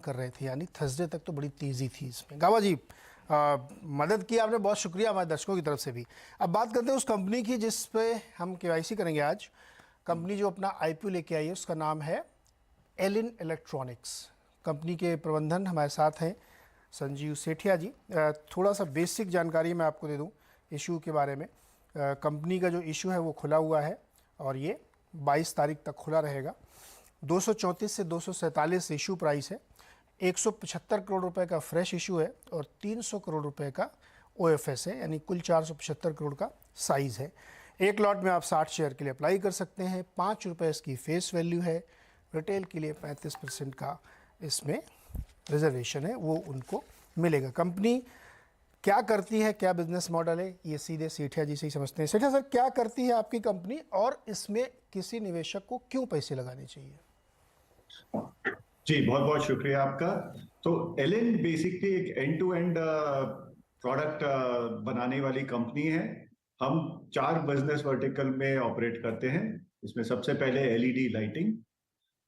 कर रहे थे, यानी थर्सडे तक तो बड़ी तेज़ी थी इसमें। गावा जी, मदद की आपने, बहुत शुक्रिया हमारे दर्शकों की तरफ से भी। अब बात करते हैं उस कंपनी की जिस पे हम केवाईसी करेंगे आज। कंपनी जो अपना आईपीओ लेके आई है उसका नाम है एलिन इलेक्ट्रॉनिक्स। कंपनी के प्रबंधन हमारे साथ हैं संजीव सेठिया जी। थोड़ा सा बेसिक जानकारी मैं आपको दे दूं इशू के बारे में। कंपनी का जो इशू है वो खुला हुआ है और ये 22 तारीख तक खुला रहेगा। 234 से 247 इशू प्राइस है। 175 करोड़ रुपए का फ्रेश इशू है और 300 करोड़ रुपए का ओएफएस है, यानी कुल 475 करोड़ का साइज है। एक लॉट में आप 60 शेयर के लिए अप्लाई कर सकते हैं। 5 रुपये इसकी फेस वैल्यू है। रिटेल के लिए 35% का इसमें रिजर्वेशन है, वो उनको मिलेगा। कंपनी क्या करती है, क्या बिजनेस मॉडल है, ये सीधे सेठिया जी से ही समझते हैं। सेठिया सर, क्या करती है आपकी कंपनी और इसमें किसी निवेशक को क्यों पैसे लगाने चाहिए? जी, बहुत बहुत शुक्रिया आपका। तो एलिन बेसिकली एक एंड टू एंड प्रोडक्ट बनाने वाली कंपनी है। हम 4 बिजनेस वर्टिकल में ऑपरेट करते हैं। इसमें सबसे पहले एलईडी लाइटिंग,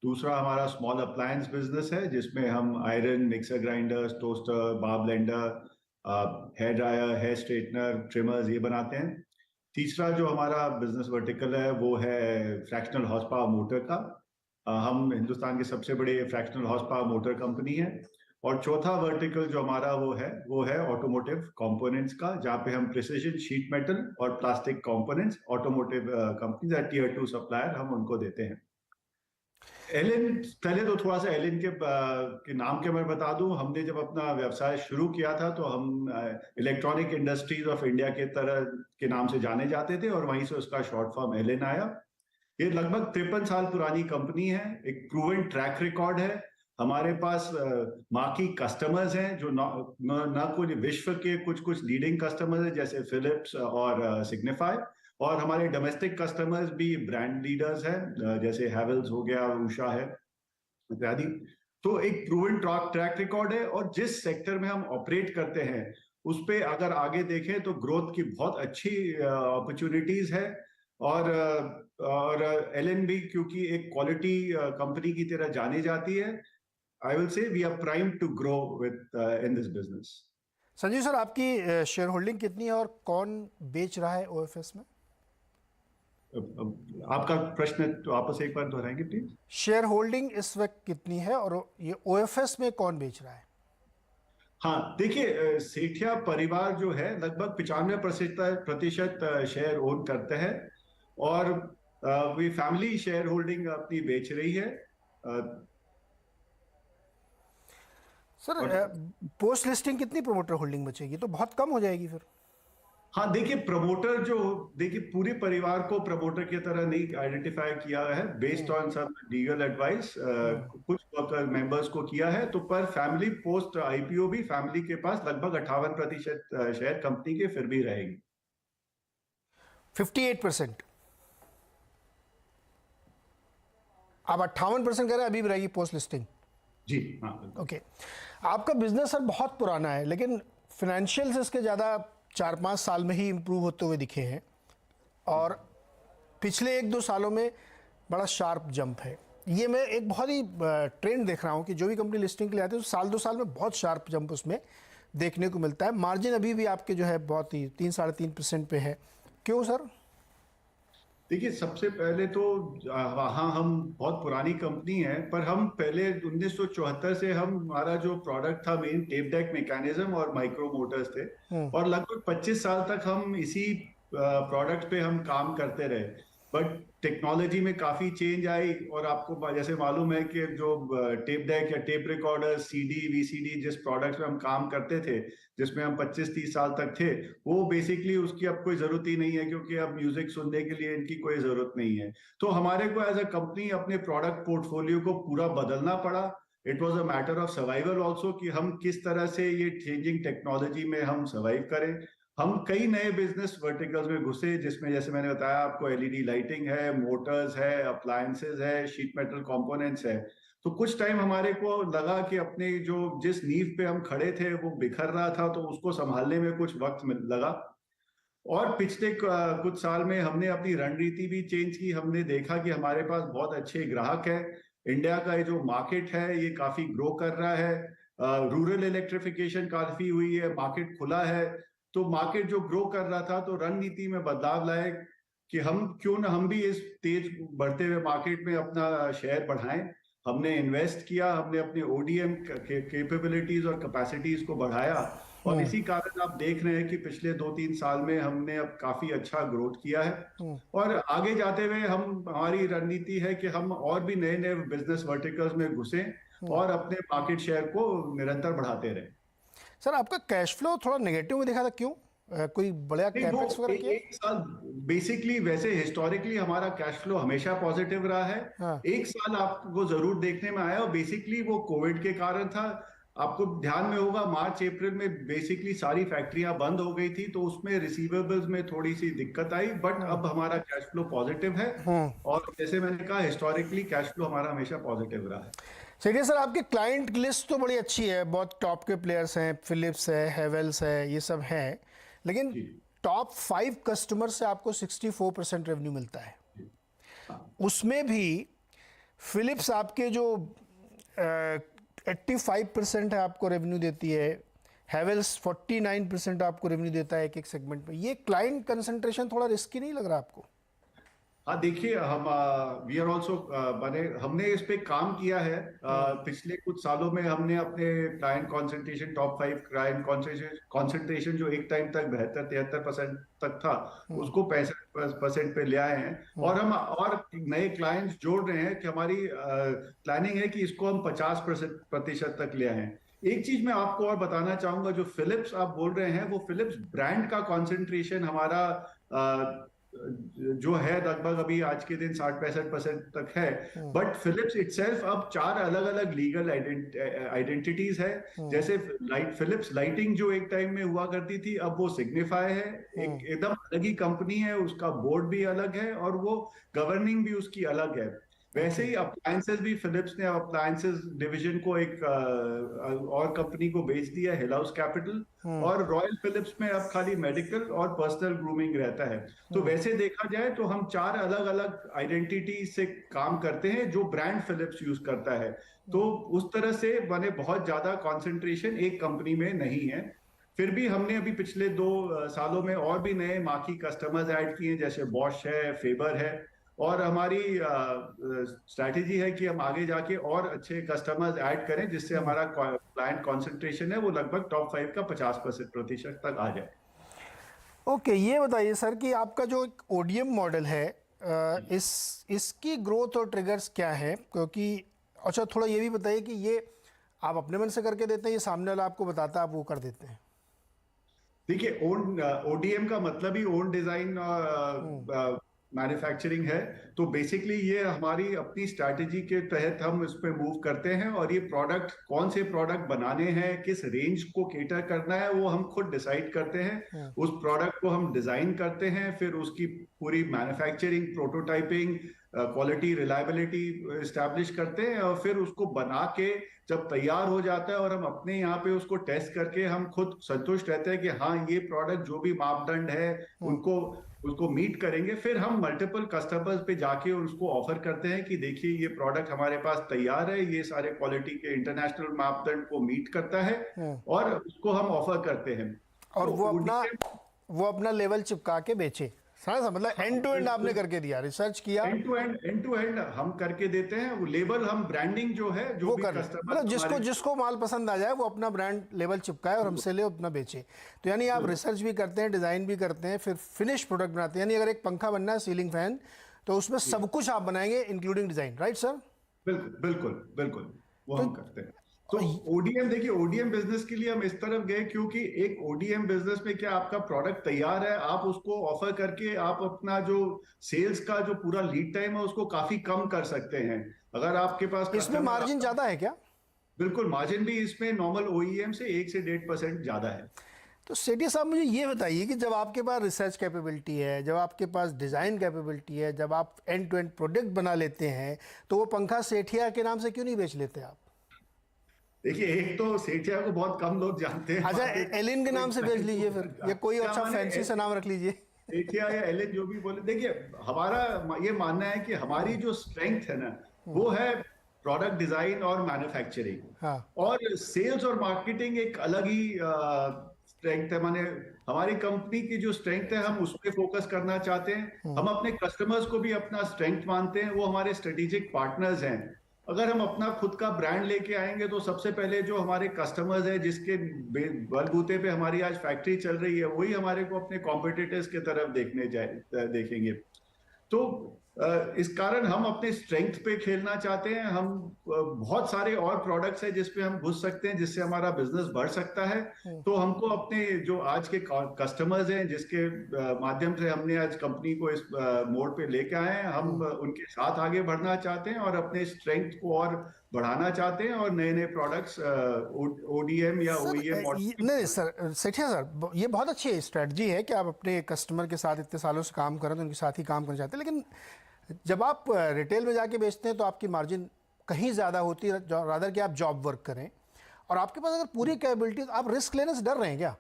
दूसरा हमारा स्मॉल अप्लायंस बिजनेस है जिसमें हम iron, mixer grinders, toaster, bar blender, hair dryer, hair straightener, trimmers ये बनाते हैं। तीसरा जो हमारा बिजनेस वर्टिकल है वो है फ्रैक्शनल हॉर्स पावर मोटर का। हम हिंदुस्तान के सबसे बड़े fractional horse power motor company है। और चौथा वर्टिकल जो हमारा वो है ऑटोमोटिव कंपोनेंट्स का, जहाँ पे हम प्रिसिजन शीट मेटल और plastic components automotive companies tier 2 supplier हम उनको देते हैं। एलिन, पहले तो थोड़ा सा एलिन के नाम के मैं बता दूं। हमने जब अपना व्यवसाय शुरू किया था तो हम इलेक्ट्रॉनिक इंडस्ट्रीज ऑफ इंडिया के तरह के नाम से जाने जाते थे और वहीं से उसका शॉर्ट फॉर्म एलिन आया। ये लगभग 53 साल पुरानी कंपनी है, एक प्रूवन ट्रैक रिकॉर्ड है। हमारे पास मार्की कस्टमर्स हैं जो न कोई विश्व के कुछ कुछ लीडिंग कस्टमर्स हैं जैसे फिलिप्स और सिग्निफाई, और हमारे डोमेस्टिक कस्टमर्स भी ब्रांड लीडर्स हैं जैसे हैवेल्स हो गया, उषा है इत्यादि। तो एक प्रूवन ट्रैक रिकॉर्ड है और जिस सेक्टर में हम ऑपरेट करते हैं उस पे अगर आगे देखें तो ग्रोथ की बहुत अच्छी अपॉर्चुनिटीज है। और एलएन भी क्योंकि एक क्वालिटी कंपनी की तरह जानी जाती है, I will say we are prime to grow within this business. Sanjeev sir, आपकी शेयर होल्डिंग कितनी है और कौन बेच रहा है ओएफएस में? आपका प्रश्न तो वापस एक बार दोहराएंगे प्लीज। शेयर होल्डिंग इस वक्त कितनी है और ये ओएफएस में कौन बेच रहा है? हाँ देखिए, सेठिया परिवार जो है लगभग 95% शेयर ओन करते हैं और वे फैमिली शेयर होल्डिंग अपनी बेच रही है। सर, और पोस्ट लिस्टिंग कितनी प्रमोटर होल्डिंग बचेगी? तो बहुत कम हो जाएगी फिर। हाँ देखिए, प्रमोटर जो, देखिए पूरे परिवार को प्रमोटर की तरह नहीं आइडेंटिफाई किया है बेस्ड ऑन सब लीगल एडवाइस। कुछ वर्कर मेंबर्स को किया है, तो पर फैमिली पोस्ट आईपीओ भी फैमिली के पास लगभग 58% शेयर कंपनी के फिर भी रहेगी। 58%? आप 58% कह रहे हैं अभी भी रहेगी पोस्ट लिस्टिंग? जी हाँ। ओके। आपका बिजनेस सर बहुत पुराना है, लेकिन फिनेंशियल्स इसके ज़्यादा 4-5 साल में ही इम्प्रूव होते हुए दिखे हैं और पिछले 1-2 सालों में बड़ा शार्प जंप है। ये मैं एक बहुत ही ट्रेंड देख रहा हूँ कि जो भी कंपनी लिस्टिंग के लिए आती है तो साल 2 साल में बहुत शार्प जंप उसमें देखने को मिलता है। मार्जिन अभी भी आपके जो है बहुत ही 3-3.5% पे है। क्यों सर? देखिए, सबसे पहले तो हाँ, हम बहुत पुरानी कंपनी है, पर हम पहले 1974 से हमारा जो प्रोडक्ट था मेन टेप डेक मैकेनिज्म और माइक्रो मोटर्स थे। और लगभग 25 साल तक हम इसी प्रोडक्ट पे हम काम करते रहे। बट टेक्नोलॉजी में काफी चेंज आई और आपको जैसे मालूम है कि जो टेप डेक या टेप रिकॉर्डर, सीडी, वीसीडी जिस प्रोडक्ट में हम काम करते थे, जिसमें हम 25-30 साल तक थे, वो बेसिकली उसकी अब कोई जरूरत ही नहीं है क्योंकि अब म्यूजिक सुनने के लिए इनकी कोई जरूरत नहीं है। तो हमारे को एज अ कंपनी अपने प्रोडक्ट पोर्टफोलियो को पूरा बदलना पड़ा। It was a matter of survival also कि हम किस तरह से ये चेंजिंग टेक्नोलॉजी में हम सर्वाइव करें। हम कई नए बिजनेस वर्टिकल्स में घुसे जिसमें जैसे मैंने बताया आपको, एलईडी लाइटिंग है, मोटर्स है, अप्लायंसेज है, शीट मेटल कंपोनेंट्स है। तो कुछ टाइम हमारे को लगा कि अपने जो जिस नींव पे हम खड़े थे वो बिखर रहा था, तो उसको संभालने में कुछ वक्त लगा। और पिछले कुछ साल में हमने अपनी रणनीति भी चेंज की। हमने देखा कि हमारे पास बहुत अच्छे ग्राहक हैं, इंडिया का ये जो मार्केट है ये काफी ग्रो कर रहा है, रूरल इलेक्ट्रिफिकेशन काफी हुई है, मार्केट खुला है। तो मार्केट जो ग्रो कर रहा था तो रणनीति में बदलाव लाए कि हम क्यों ना हम भी इस तेज बढ़ते हुए मार्केट में अपना शेयर बढ़ाएं। हमने इन्वेस्ट किया, हमने अपने ओडीएम कैपेबिलिटीज और कैपेसिटीज को बढ़ाया, और इसी कारण आप देख रहे हैं कि पिछले 2-3 साल में हमने अब काफी अच्छा ग्रोथ किया है। और आगे जाते हुए हमारी रणनीति है कि हम और भी नए नए बिजनेस वर्टिकल्स में घुसें और अपने मार्केट शेयर को निरंतर बढ़ाते रहें। सर आपका कैश फ्लो थोड़ा नेगेटिव में दिखा था, क्यों? कोई बड़ा नहीं, कैपेक्स वो वगैरह किया? एक साल बेसिकली, वैसे हिस्टोरिकली हमारा कैश फ्लो हमेशा पॉजिटिव रहा है। हाँ। एक साल आपको जरूर देखने में आया, और बेसिकली वो कोविड के कारण था। आपको ध्यान में होगा मार्च अप्रैल में बेसिकली सारी फैक्ट्रियां बंद हो गई थी, तो उसमें रिसीवेबल्स में थोड़ी सी दिक्कत आई, बट अब हमारा कैश फ्लो पॉजिटिव है। और जैसे मैंने कहा, हिस्टोरिकली कैश फ्लो हमारा हमेशा पॉजिटिव रहा है। चलिए सर, आपके क्लाइंट लिस्ट तो बड़ी अच्छी है, बहुत टॉप के प्लेयर्स हैं, फिलिप्स है, हेवेल्स है, ये सब हैं, लेकिन टॉप 5 कस्टमर से आपको 64% रेवेन्यू मिलता है। उसमें भी फिलिप्स आपके जो 85% है आपको रेवेन्यू देती है, हेवेल्स 49% आपको रेवेन्यू देता है एक एक सेगमेंट में। ये क्लाइंट कंसंट्रेशन थोड़ा रिस्की नहीं लग रहा आपको? हाँ, देखिए, हम वी आर ऑल्सो हमने इस पे काम किया है। पिछले कुछ सालों में हमने अपने client concentration, top 5 client concentration जो एक टाइम तक 72-73% तक था, उसको 65% पे ले आए हैं। और हम और नए क्लाइंट्स जोड़ रहे हैं कि हमारी प्लानिंग है कि इसको हम 50% तक ले आए हैं। एक चीज मैं आपको और बताना चाहूंगा, जो फिलिप्स आप बोल रहे हैं, वो फिलिप्स ब्रांड का कॉन्सेंट्रेशन हमारा जो है लगभग अभी आज के दिन 60-65% तक है। बट फिलिप्स इटसेल्फ अब 4 अलग अलग लीगल आइडेंटिटीज है। जैसे फिलिप्स लाइटिंग जो एक टाइम में हुआ करती थी, अब वो सिग्निफाई है, एक एकदम अलग ही कंपनी है, उसका बोर्ड भी अलग है और वो गवर्निंग भी उसकी अलग है। वैसे ही अप्लायंसेस भी, फिलिप्स ने अप्लायंसेस डिवीजन को एक और कंपनी को बेच दिया, हिल हाउस कैपिटल। और रॉयल फिलिप्स में अब खाली मेडिकल और पर्सनल ग्रूमिंग रहता है। तो वैसे देखा जाए तो हम 4 अलग अलग आइडेंटिटी से काम करते हैं जो ब्रांड फिलिप्स यूज करता है। तो उस तरह से बने बहुत ज्यादा कॉन्सेंट्रेशन एक कंपनी में नहीं है। फिर भी हमने अभी पिछले 2 सालों में और भी नए मार्की कस्टमर्स ऐड किए, जैसे बॉश है, फेबर है। और हमारी स्ट्रैटेजी है कि हम आगे जाके और अच्छे कस्टमर्स ऐड करें, जिससे हमारा क्लाइंट कॉन्सेंट्रेशन है वो लगभग टॉप 5 का 50% तक आ जाए। ओके, ये बताइए सर कि आपका जो एक ओडीएम मॉडल है, इसकी ग्रोथ और ट्रिगर्स क्या है? क्योंकि अच्छा, थोड़ा ये भी बताइए कि ये आप अपने मन से करके देते हैं, ये सामने वाला आपको बताता है, आप वो कर देते हैं? देखिए, ओडीएम का मतलब ही ओन डिजाइन और मैन्युफैक्चरिंग है। तो बेसिकली ये हमारी अपनी स्ट्रैटेजी के तहत हम इस पे मूव करते हैं, और ये प्रोडक्ट, कौन से प्रोडक्ट बनाने हैं, किस रेंज को केटर करना है, वो हम खुद डिसाइड करते हैं। उस प्रोडक्ट को हम डिजाइन करते हैं, फिर उसकी पूरी manufacturing, prototyping, quality, reliability establish करते हैं, और फिर उसको बना के जब तैयार हो जाता है और हम अपने यहाँ पे उसको टेस्ट करके हम खुद संतुष्ट रहते हैं कि हाँ, ये प्रोडक्ट जो भी मापदंड है उनको उसको मीट करेंगे, फिर हम मल्टीपल कस्टमर्स पे जाके उसको ऑफर करते हैं कि देखिए, ये प्रोडक्ट हमारे पास तैयार है, ये सारे क्वालिटी के इंटरनेशनल मापदंड को मीट करता है, और उसको हम ऑफर करते हैं। और तो वो अपना लेवल चिपका के बेचे, समझ? मतलब एंड टू एंड आपने करके दिया, रिसर्च किया, एंड टू एंड हम करके देते हैं। वो लेबल, हम ब्रांडिंग जो है, जो वो भी कर, कस्टमर, मतलब जिसको माल पसंद आ जाए वो अपना ब्रांड लेबल चिपकाए और हमसे ले, अपना बेचे। तो यानी आप रिसर्च भी करते हैं, डिज़ाइन भी करते हैं, फिर फिनिश प्रोडक्ट बनाते हैं। यानी अगर एक पंखा बनना है, सीलिंग फैन, तो उसमें सब कुछ आप बनाएंगे इंक्लूडिंग डिज़ाइन, राइट सर? बिल्कुल बिल्कुल बिल्कुल, वो हम करते हैं। तो ओडीएम, देखिए, ओडीएम बिजनेस के लिए हम इस तरफ गए क्योंकि एक ओडीएम बिजनेस में क्या, आपका प्रोडक्ट तैयार है, आप उसको ऑफर करके आप अपना जो सेल्स का जो पूरा लीड टाइम है उसको काफी कम कर सकते हैं। अगर आपके पास इसमें मार्जिन ज्यादा है क्या? बिल्कुल, मार्जिन भी इसमें नॉर्मल ओईएम से 1 से 1.5% ज्यादा है। तो सेठी साहब, मुझे ये बताइए कि जब आपके पास रिसर्च कैपेबिलिटी है, जब आपके पास डिज़ाइन कैपेबिलिटी है, जब आप एंड टू एंड प्रोडक्ट बना लेते हैं, तो वो पंखा सेठिया के नाम से क्यों नहीं बेच लेते आप? देखिए, एक तो सेठिया को बहुत कम लोग जानते हैं। अच्छा, एलिन के नाम से बेच लीजिए फिर, या कोई अच्छा फैंसी सा नाम रख लीजिए। सेठिया या एलिन, जो भी बोले। देखिए, हमारा ये मानना है कि हमारी जो स्ट्रेंथ है ना, वो है प्रोडक्ट डिजाइन और मैन्युफैक्चरिंग, हाँ। और सेल्स और मार्केटिंग एक अलग ही स्ट्रेंथ है। माने हमारी कंपनी की जो स्ट्रेंथ है हम उस पर फोकस करना चाहते हैं। हम अपने कस्टमर्स को भी अपना स्ट्रेंथ मानते हैं, वो हमारे स्ट्रेटेजिक पार्टनर्स हैं। अगर हम अपना खुद का ब्रांड लेके आएंगे तो सबसे पहले जो हमारे कस्टमर्स हैं, जिसके बलबूते पे हमारी आज फैक्ट्री चल रही है, वही हमारे को अपने कॉम्पिटिटर्स की तरफ देखेंगे। तो इस कारण हम अपने स्ट्रेंथ पे खेलना चाहते हैं। हम बहुत सारे और प्रोडक्ट्स हैं जिस पे हम घुस सकते हैं, जिससे हमारा बिजनेस बढ़ सकता है। तो हमको अपने जो आज के कस्टमर्स हैं, जिसके माध्यम से हमने आज कंपनी को इस मोड़ पे लेके आए हैं, हम उनके साथ आगे बढ़ना चाहते हैं और अपने स्ट्रेंथ को और बढ़ाना चाहते हैं, और नए नए प्रोडक्ट्स ओडीएम या ओईएम नहीं सर, सेठिया सर, ये बहुत अच्छी स्ट्रेटजी है कि आप अपने कस्टमर के साथ इतने सालों से काम कर रहे हैं तो उनके साथ ही काम करना चाहते हैं। लेकिन जब आप रिटेल में जाके बेचते हैं तो आपकी मार्जिन कहीं ज़्यादा होती है, रादर कि आप जॉब वर्क करें, और आपके पास अगर पूरी कैपेबिलिटी, तो आप रिस्क लेने से डर रहे हैं क्या?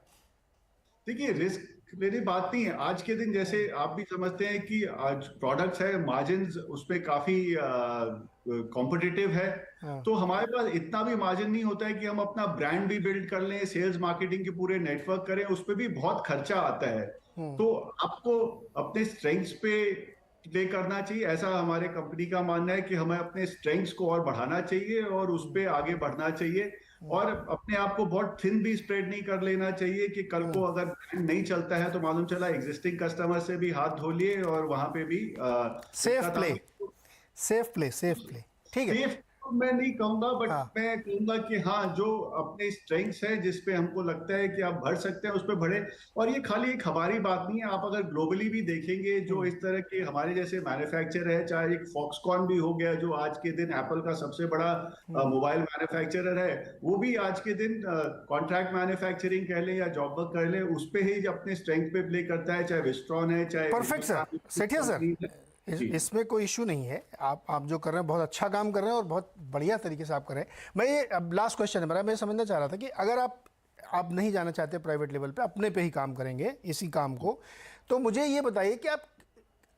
देखिए, रिस्क मेरी बात नहीं है। आज के दिन जैसे आप भी समझते हैं कि आज प्रोडक्ट्स है, मार्जिन्स उस पे काफी कॉम्पिटिटिव है। तो हमारे पास इतना भी मार्जिन नहीं होता है कि हम अपना ब्रांड भी बिल्ड कर लें, सेल्स मार्केटिंग के पूरे नेटवर्क करें, उस पे भी बहुत खर्चा आता है। तो आपको अपने स्ट्रेंथ्स पे प्ले करना चाहिए, ऐसा हमारे कंपनी का मानना है कि हमें अपने स्ट्रेंथ्स को और बढ़ाना चाहिए और उस पे आगे बढ़ना चाहिए, और अपने आप को बहुत थिन भी स्प्रेड नहीं कर लेना चाहिए कि कल को अगर ब्रांड नहीं चलता है तो मालूम चला एग्जिस्टिंग कस्टमर से भी हाथ धो लिए और वहां पे भी सेफ प्ले, ठीक है। सेफ मैं नहीं कहूंगा, बट हाँ। मैं कहूंगा कि हाँ, जो अपने स्ट्रेंथ्स है जिस पे हमको लगता है कि आप बढ़ सकते हैं उस पे बढ़े। और ये खाली एक हमारी बात नहीं है, आप अगर ग्लोबली भी देखेंगे जो इस तरह के हमारे जैसे मैन्युफैक्चरर है, चाहे एक फॉक्सकॉन भी हो गया जो आज के दिन एप्पल का सबसे बड़ा मोबाइल मैन्युफैक्चरर है, वो भी आज के दिन कॉन्ट्रैक्ट मैन्युफैक्चरिंग कह लें या जॉब वर्क कर लें, उस पे ही अपने स्ट्रेंथ पे प्ले करता है, चाहे विस्ट्रॉन है, चाहे परफेक्ट सर, सेठिया सर, इसमें कोई इशू नहीं है। आप जो कर रहे हैं बहुत अच्छा काम कर रहे हैं और बहुत बढ़िया तरीके से आप कर रहे हैं। मैं ये अब लास्ट क्वेश्चन है मेरा, मैं समझना चाह रहा था कि अगर आप नहीं जाना चाहते प्राइवेट लेवल पे, अपने पे ही काम करेंगे इसी काम को, तो मुझे ये बताइए कि आप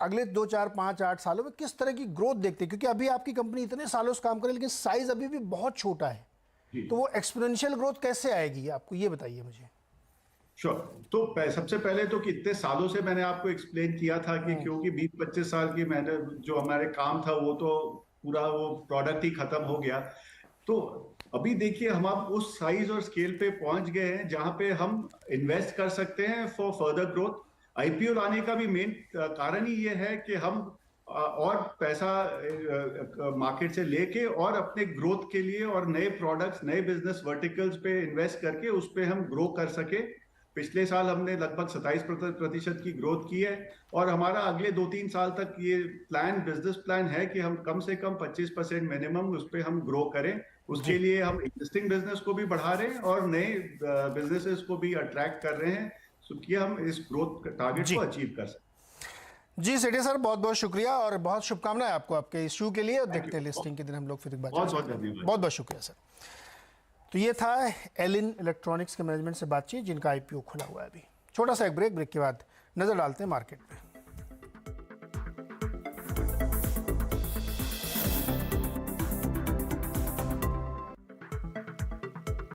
अगले 2, 4, 5, 8 सालों में किस तरह की ग्रोथ देखते हैं? क्योंकि अभी आपकी कंपनी इतने सालों से काम कर रही है लेकिन साइज अभी भी बहुत छोटा है, तो वो एक्सपोनेंशियल ग्रोथ कैसे आएगी, आपको ये बताइए मुझे। श्योर। तो सबसे पहले तो कितने सालों से मैंने आपको एक्सप्लेन किया था कि क्योंकि 20-25 साल की मैंने जो हमारे काम था वो तो पूरा वो प्रोडक्ट ही खत्म हो गया। तो अभी देखिए हम आप उस साइज और स्केल पे पहुंच गए हैं जहां पे हम इन्वेस्ट कर सकते हैं फॉर फर्दर ग्रोथ। आईपीओ लाने का भी मेन कारण ही ये है कि हम और पैसा मार्केट से लेके और अपने ग्रोथ के लिए और नए प्रोडक्ट्स, नए बिजनेस वर्टिकल्स पे इन्वेस्ट करके उस पे हम ग्रो कर सके। पिछले साल हमने लगभग 27% की ग्रोथ की है, और हमारा अगले 2-3 साल तक ये बिजनेस प्लान है कि हम कम से कम 25% मिनिमम उस पे हम ग्रो करें। उसके लिए हम एग्जिस्टिंग बिजनेस को भी बढ़ा रहे हैं और नए बिजनेसेस को भी अट्रैक्ट कर रहे हैं, कि हम इस ग्रोथ टारगेट को अचीव कर सकें। जी सेठिया सर, बहुत बहुत शुक्रिया और बहुत शुभकामनाएं आपको आपके इशू के लिए, और देखते हैं लिस्टिंग के दिन हम लोग फिर बात करेंगे। बहुत धन्यवाद, बहुत बहुत शुक्रिया सर। तो ये था एलिन इलेक्ट्रॉनिक्स के मैनेजमेंट से बातचीत जिनका आईपीओ खुला हुआ है अभी। छोटा सा एक ब्रेक के बाद नजर डालते हैं मार्केट पे।